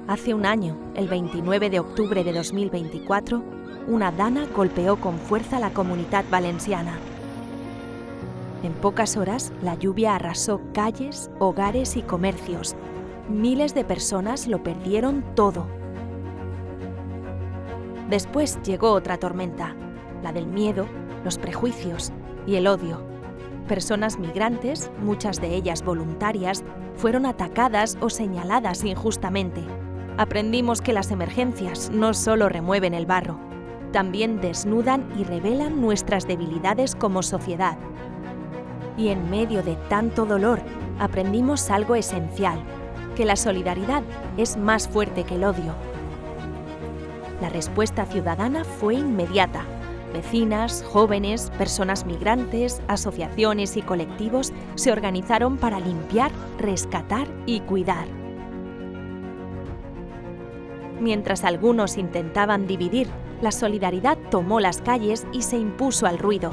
Hace un año, el 29 de octubre de 2024, una dana golpeó con fuerza la Comunitat Valenciana. En pocas horas, la lluvia arrasó calles, hogares y comercios. Miles de personas lo perdieron todo. Después llegó otra tormenta, la del miedo, los prejuicios y el odio. Personas migrantes, muchas de ellas voluntarias, fueron atacadas o señaladas injustamente. Aprendimos que las emergencias no solo remueven el barro, también desnudan y revelan nuestras debilidades como sociedad. Y en medio de tanto dolor, aprendimos algo esencial, que la solidaridad es más fuerte que el odio. La respuesta ciudadana fue inmediata. Vecinas, jóvenes, personas migrantes, asociaciones y colectivos se organizaron para limpiar, rescatar y cuidar. Mientras algunos intentaban dividir, la solidaridad tomó las calles y se impuso al ruido.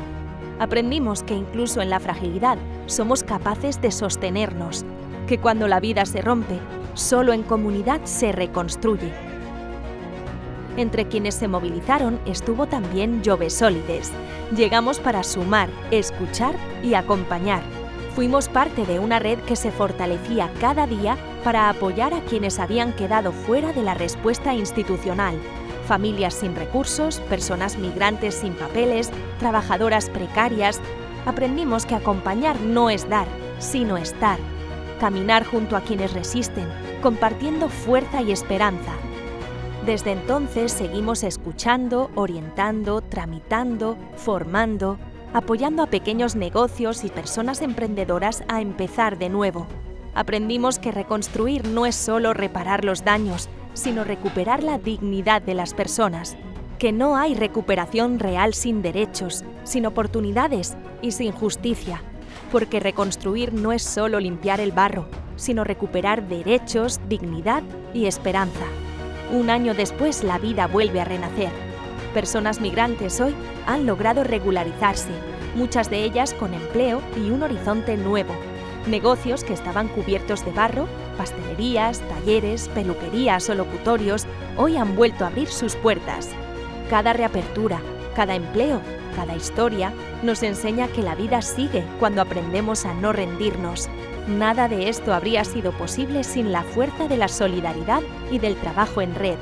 Aprendimos que incluso en la fragilidad somos capaces de sostenernos, que cuando la vida se rompe, solo en comunidad se reconstruye. Entre quienes se movilizaron estuvo también Jove Sòlides. Llegamos para sumar, escuchar y acompañar. Fuimos parte de una red que se fortalecía cada día para apoyar a quienes habían quedado fuera de la respuesta institucional. Familias sin recursos, personas migrantes sin papeles, trabajadoras precarias. Aprendimos que acompañar no es dar, sino estar. Caminar junto a quienes resisten, compartiendo fuerza y esperanza. Desde entonces seguimos escuchando, orientando, tramitando, formando, apoyando a pequeños negocios y personas emprendedoras a empezar de nuevo. Aprendimos que reconstruir no es solo reparar los daños, sino recuperar la dignidad de las personas, que no hay recuperación real sin derechos, sin oportunidades y sin justicia, porque reconstruir no es solo limpiar el barro, sino recuperar derechos, dignidad y esperanza. Un año después, la vida vuelve a renacer. Personas migrantes hoy han logrado regularizarse, muchas de ellas con empleo y un horizonte nuevo. Negocios que estaban cubiertos de barro, pastelerías, talleres, peluquerías o locutorios, hoy han vuelto a abrir sus puertas. Cada reapertura, cada empleo, cada historia nos enseña que la vida sigue cuando aprendemos a no rendirnos. Nada de esto habría sido posible sin la fuerza de la solidaridad y del trabajo en red,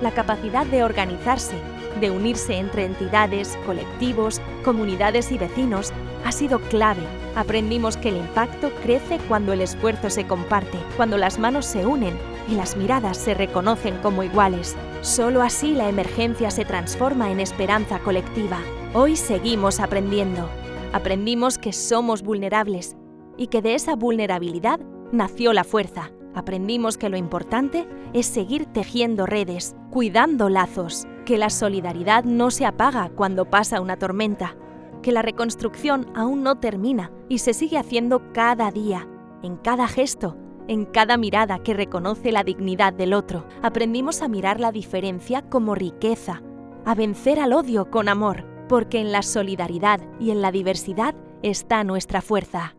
la capacidad de organizarse, de unirse entre entidades, colectivos, comunidades y vecinos, ha sido clave. Aprendimos que el impacto crece cuando el esfuerzo se comparte, cuando las manos se unen y las miradas se reconocen como iguales. Solo así la emergencia se transforma en esperanza colectiva. Hoy seguimos aprendiendo. Aprendimos que somos vulnerables y que de esa vulnerabilidad nació la fuerza. Aprendimos que lo importante es seguir tejiendo redes, cuidando lazos, que la solidaridad no se apaga cuando pasa una tormenta, que la reconstrucción aún no termina y se sigue haciendo cada día, en cada gesto, en cada mirada que reconoce la dignidad del otro. Aprendimos a mirar la diferencia como riqueza, a vencer al odio con amor, porque en la solidaridad y en la diversidad está nuestra fuerza.